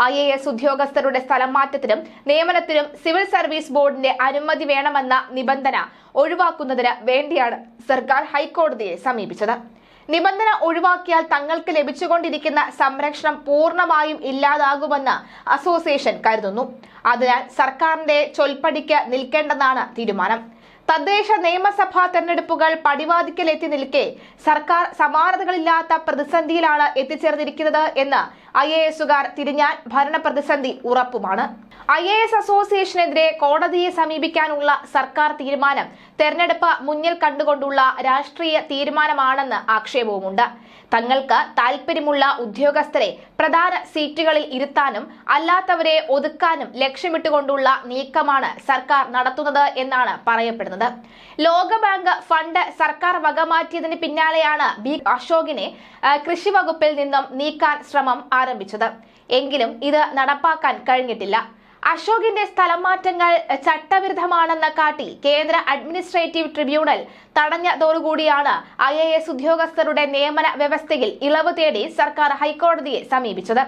IAS ഉദ്യോഗസ്ഥരുടെ സ്ഥലം മാറ്റത്തിനും നിയമനത്തിനും സിവിൽ സർവീസ് ബോർഡിന്റെ അനുമതി വേണമെന്ന നിബന്ധന ഒഴിവാക്കുന്നതിന് വേണ്ടിയാണ് സർക്കാർ ഹൈക്കോടതിയെ സമീപിച്ചത്. നിബന്ധന ഒഴിവാക്കിയാൽ തങ്ങൾക്ക് ലഭിച്ചുകൊണ്ടിരിക്കുന്ന സംരക്ഷണം പൂർണ്ണമായും ഇല്ലാതാകുമെന്ന് അസോസിയേഷൻ കരുതുന്നു. അതിനാൽ സർക്കാരിന്റെ ചൊൽപ്പടിക്ക് നിൽക്കേണ്ടെന്നാണ് തീരുമാനം. തദ്ദേശ നിയമസഭാ തെരഞ്ഞെടുപ്പുകൾ പടിവാതിക്കലെത്തി നിൽക്കെ സർക്കാർ സമാനതകളില്ലാത്ത പ്രതിസന്ധിയിലാണ് എത്തിച്ചേർന്നിരിക്കുന്നത് എന്ന് IASകാർ തിരിഞ്ഞാൽ ഭരണ പ്രതിസന്ധി ഉറപ്പുമാണ്. IAS അസോസിയേഷനെതിരെ കോടതിയെ സമീപിക്കാനുള്ള സർക്കാർ തീരുമാനം തെരഞ്ഞെടുപ്പ് മുന്നിൽ കണ്ടുകൊണ്ടുള്ള രാഷ്ട്രീയ തീരുമാനമാണെന്ന് ആക്ഷേപവുമുണ്ട്. തങ്ങൾക്ക് താൽപര്യമുള്ള ഉദ്യോഗസ്ഥരെ പ്രധാന സീറ്റുകളിൽ ഇരുത്താനും അല്ലാത്തവരെ ഒതുക്കാനും ലക്ഷ്യമിട്ടുകൊണ്ടുള്ള നീക്കമാണ് സർക്കാർ നടത്തുന്നത് എന്നാണ് പറയപ്പെടുന്നത്. ലോകബാങ്ക് ഫണ്ട് സർക്കാർ വകമാറ്റിയതിന് പിന്നാലെയാണ് B അശോകിനെ കൃഷി വകുപ്പിൽ നിന്നും നീക്കാൻ ശ്രമം ആരംഭിച്ചത്. എങ്കിലും ഇത് നടപ്പാക്കാൻ കഴിഞ്ഞിട്ടില്ല. അശോകിന്റെ സ്ഥലം മാറ്റങ്ങൾ ചട്ടവിരുദ്ധമാണെന്ന് കാട്ടി കേന്ദ്ര അഡ്മിനിസ്ട്രേറ്റീവ് ട്രിബ്യൂണൽ തടഞ്ഞതോടുകൂടിയാണ് IAS ഉദ്യോഗസ്ഥരുടെ നിയമന വ്യവസ്ഥയിൽ ഇളവ് തേടി സർക്കാർ ഹൈക്കോടതിയെ സമീപിച്ചത്.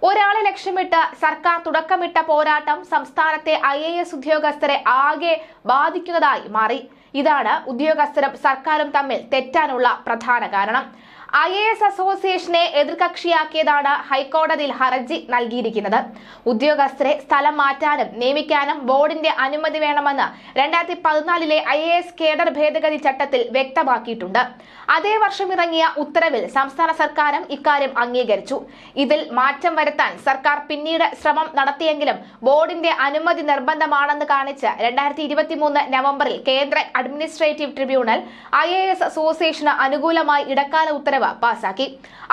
ഒരാളെ ലക്ഷ്യമിട്ട് സർക്കാർ തുടക്കമിട്ട പോരാട്ടം സംസ്ഥാനത്തെ IAS ഉദ്യോഗസ്ഥരെ ആകെ ബാധിക്കുന്നതായി മാറി. ഇതാണ് ഉദ്യോഗസ്ഥരും സർക്കാരും തമ്മിൽ തെറ്റാനുള്ള പ്രധാന കാരണം. IAS അസോസിയേഷനെ എതിർകക്ഷിയാക്കിയതാണ് ഹൈക്കോടതിയിൽ ഹർജി നൽകിയിരിക്കുന്നത്. ഉദ്യോഗസ്ഥരെ സ്ഥലം മാറ്റാനും നിയമിക്കാനും ബോർഡിന്റെ അനുമതി വേണമെന്ന് 2014 IAS കേഡർ ഭേദഗതി ചട്ടത്തിൽ വ്യക്തമാക്കിയിട്ടുണ്ട്. അതേ വർഷം ഇറങ്ങിയ ഉത്തരവിൽ സംസ്ഥാന സർക്കാരും ഇക്കാര്യം അംഗീകരിച്ചു. ഇതിൽ മാറ്റം വരുത്താൻ സർക്കാർ പിന്നീട് ശ്രമം നടത്തിയെങ്കിലും ബോർഡിന്റെ അനുമതി നിർബന്ധമാണെന്ന് കാണിച്ച് 2023 നവംബറിൽ കേന്ദ്ര അഡ്മിനിസ്ട്രേറ്റീവ് ട്രിബ്യൂണൽ IAS അസോസിയേഷന് അനുകൂലമായി ഇടക്കാല ഉത്തരവ് പാസാക്കി.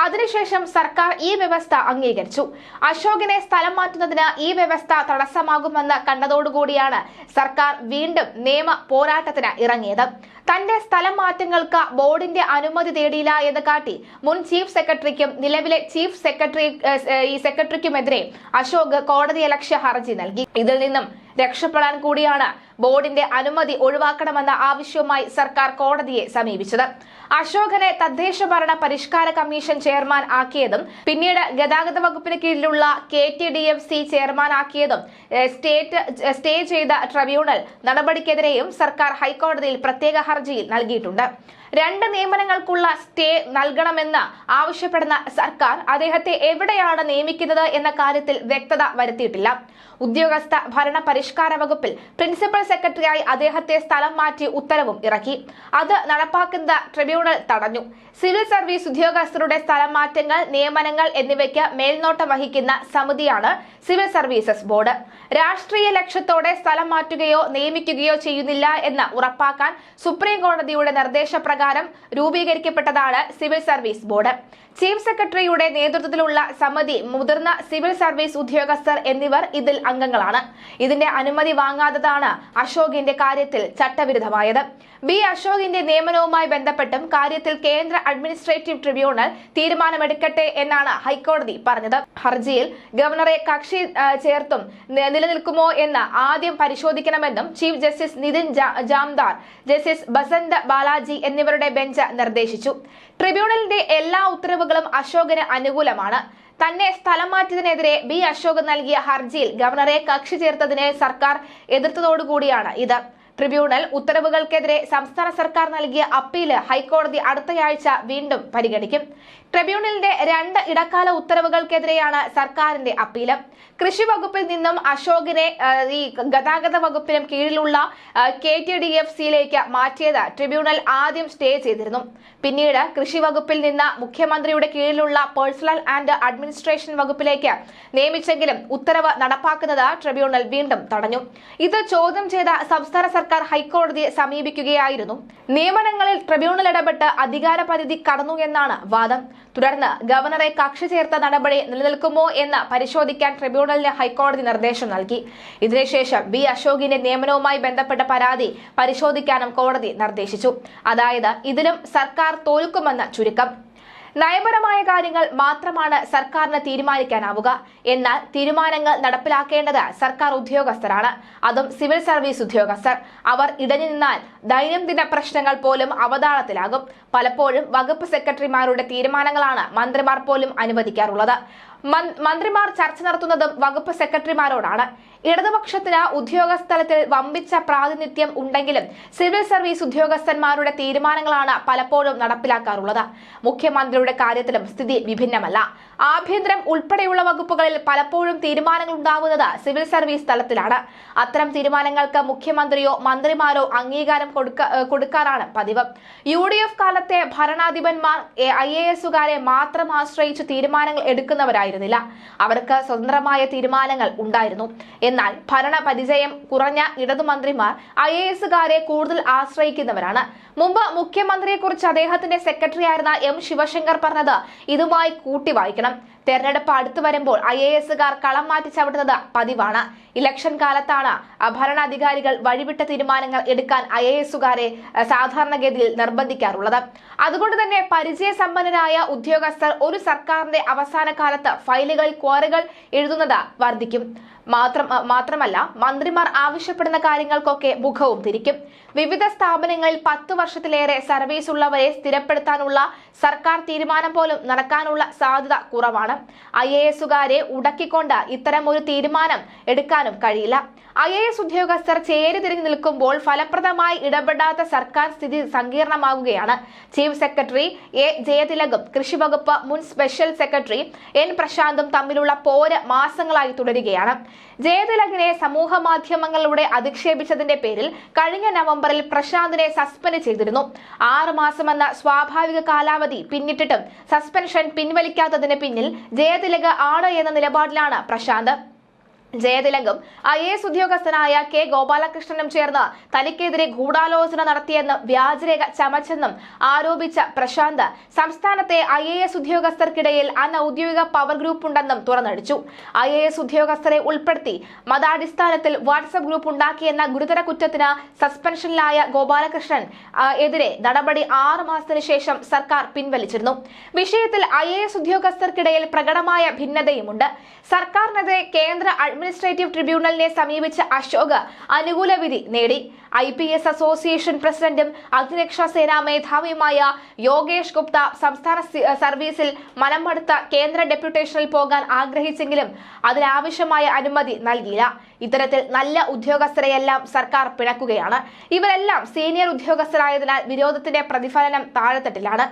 അതിനുശേഷം സർക്കാർ ഈ വ്യവസ്ഥ അംഗീകരിച്ചു. അശോകിനെ സ്ഥലം മാറ്റുന്നതിന് ഈ വ്യവസ്ഥ തടസ്സമാകുമെന്ന് കണ്ടതോടുകൂടിയാണ് സർക്കാർ വീണ്ടും നിയമ പോരാട്ടത്തിന് ഇറങ്ങിയത്. തന്റെ സ്ഥലം മാറ്റങ്ങൾക്ക് ബോർഡിന്റെ അനുമതി തേടിയില്ല എന്ന് കാട്ടി മുൻ ചീഫ് സെക്രട്ടറിക്കും നിലവിലെ ചീഫ് സെക്രട്ടറിക്കുമെതിരെ അശോക് കോടതിയലക്ഷ്യ ഹർജി നൽകി. ഇതിൽ നിന്നും രക്ഷപ്പെടാൻ കൂടിയാണ് ബോർഡിന്റെ അനുമതി ഒഴിവാക്കണമെന്ന ആവശ്യവുമായി സർക്കാർ കോടതിയെ സമീപിച്ചത്. അശോകനെ തദ്ദേശ ഭരണ പരിഷ്കാര കമ്മീഷൻ ചെയർമാൻ ആക്കിയതും പിന്നീട് ഗതാഗത വകുപ്പിന് കീഴിലുള്ള KTDFC ചെയർമാൻ ആക്കിയതും സ്റ്റേ ചെയ്ത ട്രിബ്യൂണൽ നടപടിക്കെതിരെയും സർക്കാർ ഹൈക്കോടതിയിൽ പ്രത്യേക ഹർജിയിൽ നൽകിയിട്ടുണ്ട്. 2 നിയമനങ്ങൾക്കുള്ള സ്റ്റേ നൽകണമെന്ന് ആവശ്യപ്പെടുന്ന സർക്കാർ അദ്ദേഹത്തെ എവിടെയാണ് നിയമിക്കുന്നത് എന്ന കാര്യത്തിൽ വ്യക്തത വരുത്തിയിട്ടില്ല. ഉദ്യോഗസ്ഥ ഭരണ പരിഷ്കാര വകുപ്പിൽ പ്രിൻസിപ്പൽ സെക്രട്ടറിയായി അദ്ദേഹത്തെ സ്ഥലം മാറ്റി ഉത്തരവും ഇറക്കി. അത് നടപ്പാക്കുന്ന ട്രിബ്യൂണൽ തടഞ്ഞു. സിവിൽ സർവീസ് ഉദ്യോഗസ്ഥരുടെ സ്ഥലം മാറ്റങ്ങൾ, നിയമനങ്ങൾ എന്നിവയ്ക്ക് മേൽനോട്ടം വഹിക്കുന്ന സമിതിയാണ് സിവിൽ സർവീസസ് ബോർഡ്. രാഷ്ട്രീയ ലക്ഷ്യത്തോടെ സ്ഥലം മാറ്റുകയോ നിയമിക്കുകയോ ചെയ്യുന്നില്ല എന്ന് ഉറപ്പാക്കാൻ സുപ്രീം കോടതിയുടെ നിർദ്ദേശപ്രകാരം രൂപീകരിക്കപ്പെട്ടതാണ് സിവിൽ സർവീസ് ബോർഡ്. ചീഫ് സെക്രട്ടറിയുടെ നേതൃത്വത്തിലുള്ള സമിതി മുതിർന്ന സിവിൽ സർവീസ് ഉദ്യോഗസ്ഥർ എന്നിവർ ഇതിൽ അംഗങ്ങളാണ്. ഇതിന്റെ അനുമതി വാങ്ങാത്തതാണ് അശോകിന്റെ കാര്യത്തിൽ ചട്ടവിരുദ്ധമായത്. B അശോകിന്റെ നിയമനവുമായി ബന്ധപ്പെട്ടും കാര്യത്തിൽ കേന്ദ്ര അഡ്മിനിസ്ട്രേറ്റീവ് ട്രിബ്യൂണൽ തീരുമാനമെടുക്കട്ടെ എന്നാണ് ഹൈക്കോടതി പറഞ്ഞത്. ഹർജിയിൽ ഗവർണറെ കക്ഷി ചേർത്തും നിലനിൽക്കുമോ എന്ന് ആദ്യം പരിശോധിക്കണമെന്നും chief justice Nitin Jamdar, justice Basant Balaji എന്നിവരുടെ ബെഞ്ച് നിർദ്ദേശിച്ചു. ട്രിബ്യൂണലിന്റെ എല്ലാ ഉത്തരവുകളും അശോകന് അനുകൂലമാണ്. തന്നെ സ്ഥലം മാറ്റിയതിനെതിരെ B അശോക് നൽകിയ ഹർജിയിൽ ഗവർണറെ കക്ഷി ചേർത്തതിനെ സർക്കാർ എതിർത്തതോടുകൂടിയാണ് ഇത്. ട്രിബ്യൂണൽ ഉത്തരവുകൾക്കെതിരെ സംസ്ഥാന സർക്കാർ നൽകിയ അപ്പീല് ഹൈക്കോടതി അടുത്തയാഴ്ച വീണ്ടും പരിഗണിക്കും. ട്രിബ്യൂണലിന്റെ 2 ഇടക്കാല ഉത്തരവുകൾക്കെതിരെയാണ് സർക്കാരിന്റെ അപ്പീല്. കൃഷി വകുപ്പിൽ നിന്നും അശോകിനെ ഈ ഗതാഗത വകുപ്പിനും കീഴിലുള്ള KTDFCയിലേക്ക് മാറ്റിയത് ട്രിബ്യൂണൽ ആദ്യം സ്റ്റേ ചെയ്തിരുന്നു. പിന്നീട് കൃഷി വകുപ്പിൽ നിന്ന് മുഖ്യമന്ത്രിയുടെ കീഴിലുള്ള പേഴ്സണൽ ആൻഡ് അഡ്മിനിസ്ട്രേഷൻ വകുപ്പിലേക്ക് നിയമിച്ചെങ്കിലും ഉത്തരവ് നടപ്പാക്കുന്നത് ട്രിബ്യൂണൽ വീണ്ടും തടഞ്ഞു. ഇത് ചോദ്യം ചെയ്ത സംസ്ഥാന സർക്കാർ ഹൈക്കോടതിയെ സമീപിക്കുകയായിരുന്നു. നിയമനങ്ങളിൽ ട്രിബ്യൂണൽ ഇടപെട്ട് അധികാര പരിധി കടന്നു എന്നാണ് വാദം. തുടർന്ന് ഗവർണറെ കക്ഷി ചേർത്ത നടപടി നിലനിൽക്കുമോ എന്ന് പരിശോധിക്കാൻ ട്രിബ്യൂണലിന് ഹൈക്കോടതി നിർദ്ദേശം നൽകി. ഇതിനുശേഷം B അശോകിന്റെ നിയമനവുമായി ബന്ധപ്പെട്ട പരാതി പരിശോധിക്കാനും കോടതി നിർദ്ദേശിച്ചു. അതായത് ഇതിലും സർക്കാർ തോൽക്കുമെന്ന് ചുരുക്കം. നയപരമായ കാര്യങ്ങൾ മാത്രമാണ് സർക്കാരിന് തീരുമാനിക്കാനാവുക. എന്നാൽ തീരുമാനങ്ങൾ നടപ്പിലാക്കേണ്ടത് സർക്കാർ ഉദ്യോഗസ്ഥരാണ്, അതും സിവിൽ സർവീസ് ഉദ്യോഗസ്ഥർ. അവർ ഇടഞ്ഞു നിന്നാൽ ദൈനംദിന പ്രശ്നങ്ങൾ പോലും അവതാളത്തിലാകും. പലപ്പോഴും വകുപ്പ് സെക്രട്ടറിമാരുടെ തീരുമാനങ്ങളാണ് മന്ത്രിമാർ പോലും അനുവദിക്കാറുള്ളത്. മന്ത്രിമാർ ചർച്ച നടത്തുന്നതും വകുപ്പ് സെക്രട്ടറിമാരോടാണ്. ഇടതുപക്ഷത്തിന് ഉദ്യോഗസ്ഥലത്തിൽ വമ്പിച്ച പ്രാതിനിധ്യം ഉണ്ടെങ്കിലും സിവിൽ സർവീസ് ഉദ്യോഗസ്ഥന്മാരുടെ തീരുമാനങ്ങളാണ് പലപ്പോഴും നടപ്പിലാക്കാറുള്ളത്. മുഖ്യമന്ത്രിയുടെ കാര്യത്തിലും സ്ഥിതി വിഭിന്നമല്ല. ആഭ്യന്തരം ഉൾപ്പെടെയുള്ള വകുപ്പുകളിൽ പലപ്പോഴും തീരുമാനങ്ങൾ ഉണ്ടാവുന്നത് സിവിൽ സർവീസ് തലത്തിലാണ്. അത്തരം തീരുമാനങ്ങൾക്ക് മുഖ്യമന്ത്രിയോ മന്ത്രിമാരോ അംഗീകാരം കൊടുക്കാറാണ് പതിവ്. UDF കാലത്തെ ഭരണാധിപന്മാർ IAS-കാരെ മാത്രം ആശ്രയിച്ച് തീരുമാനങ്ങൾ എടുക്കുന്നവരായിരുന്നില്ല. അവർക്ക് സ്വതന്ത്രമായ തീരുമാനങ്ങൾ ഉണ്ടായിരുന്നു. എന്നാൽ ഭരണ പരിചയം കുറഞ്ഞ ഇടതുമന്ത്രിമാർ IAS-കാരെ കൂടുതൽ ആശ്രയിക്കുന്നവരാണ്. മുമ്പ് മുഖ്യമന്ത്രിയെക്കുറിച്ച് അദ്ദേഹത്തിന്റെ സെക്രട്ടറി ആയിരുന്ന M. ശിവശങ്കർ പറഞ്ഞത് ഇതുമായി കൂട്ടി വായിക്കണം. തെരഞ്ഞെടുപ്പ് അടുത്തു വരുമ്പോൾ IAS-കാർ കളം മാറ്റി ചവിട്ടുന്നത് പതിവാണ്. ഇലക്ഷൻ കാലത്താണ് ഭരണാധികാരികൾ വഴിവിട്ട തീരുമാനങ്ങൾ എടുക്കാൻ IAS-കാരെ സാധാരണഗതിയിൽ നിർബന്ധിക്കാറുള്ളത്. അതുകൊണ്ട് തന്നെ പരിചയസമ്പന്നരായ ഉദ്യോഗസ്ഥർ ഒരു സർക്കാരിന്റെ അവസാന കാലത്ത് ഫയലുകളിൽ ക്വറികൾ എഴുതുന്നത് വർദ്ധിക്കും. മാത്രമല്ല മന്ത്രിമാർ ആവശ്യപ്പെടുന്ന കാര്യങ്ങൾക്കൊക്കെ മുഖവും തിരിക്കും. വിവിധ സ്ഥാപനങ്ങളിൽ 10 വർഷത്തിലേറെ സർവീസ് ഉള്ളവരെ സ്ഥിരപ്പെടുത്താനുള്ള സർക്കാർ തീരുമാനം പോലും നടക്കാനുള്ള സാധ്യത കുറവാണ്. IAS-കാരെ ഉടക്കിക്കൊണ്ട് ഇത്തരം ഒരു തീരുമാനം എടുക്കാനും കഴിയില്ല. IAS ഉദ്യോഗസ്ഥർ ചേരി തിരിഞ്ഞു നിൽക്കുമ്പോൾ ഫലപ്രദമായി ഇടപെടാത്ത സർക്കാർ സ്ഥിതി സങ്കീർണമാവുകയാണ്. Chief secretary A. ജയതിലകും കൃഷി വകുപ്പ് മുൻ സ്പെഷ്യൽ സെക്രട്ടറി N. പ്രശാന്തും തമ്മിലുള്ള പോര് മാസങ്ങളായി തുടരുകയാണ്. ജയതിലകിനെ സമൂഹ മാധ്യമങ്ങളിലൂടെ അധിക്ഷേപിച്ചതിന്റെ പേരിൽ കഴിഞ്ഞ നവംബറിൽ പ്രശാന്തിനെ സസ്പെൻഡ് ചെയ്തിരുന്നു. 6 മാസമെന്ന സ്വാഭാവിക കാലാവധി പിന്നിട്ടിട്ടും സസ്പെൻഷൻ പിൻവലിക്കാത്തതിന് പിന്നിൽ ജയതിലക് ആണ് എന്ന നിലപാടിലാണ് പ്രശാന്ത്. ജയതിലകും IAS ഉദ്യോഗസ്ഥനായ K. ഗോപാലകൃഷ്ണനും ചേർന്ന് തനിക്കെതിരെ ഗൂഢാലോചന നടത്തിയെന്നും വ്യാജരേഖ ചമച്ചെന്നും ആരോപിച്ച പ്രശാന്ത് സംസ്ഥാനത്തെ IAS ഉദ്യോഗസ്ഥർക്കിടയിൽ അനൌദ്യോഗിക പവർ ഗ്രൂപ്പ് ഉണ്ടെന്നും തുറന്നടിച്ചു. IAS ഉദ്യോഗസ്ഥരെ ഉൾപ്പെടുത്തി മതാടിസ്ഥാനത്തിൽ വാട്സ്ആപ്പ് ഗ്രൂപ്പ് ഉണ്ടാക്കിയെന്ന ഗുരുതര കുറ്റത്തിന് സസ്പെൻഷനിലായ ഗോപാലകൃഷ്ണൻ എതിരെ നടപടി 6 മാസത്തിന് ശേഷം സർക്കാർ പിൻവലിച്ചിരുന്നു. വിഷയത്തിൽ IAS ഉദ്യോഗസ്ഥർക്കിടയിൽ പ്രകടമായ ഭിന്നതയുമുണ്ട്. സർക്കാരിനെതിരെ കേന്ദ്ര അഡ്മിനിസ്ട്രേറ്റീവ് ട്രിബ്യൂണലിനെ സമീപിച്ച അശോക് അനുകൂല വിധി നേടി. IPS അസോസിയേഷൻ പ്രസിഡന്റും അഗ്നിരക്ഷാ സേനാ മേധാവിയുമായ യോഗേഷ് ഗുപ്ത സംസ്ഥാന സർവീസിൽ മനംമടുത്ത കേന്ദ്ര ഡെപ്യൂട്ടേഷനിൽ പോകാൻ ആഗ്രഹിച്ചെങ്കിലും അതിനാവശ്യമായ അനുമതി നൽകിയില്ല. ഇത്തരത്തിൽ നല്ല ഉദ്യോഗസ്ഥരെയെല്ലാം സർക്കാർ പിണക്കുകയാണ്. ഇവരെല്ലാം സീനിയർ ഉദ്യോഗസ്ഥരായതിനാൽ വിരോധത്തിന്റെ പ്രതിഫലനം താഴെത്തട്ടിലാണ്.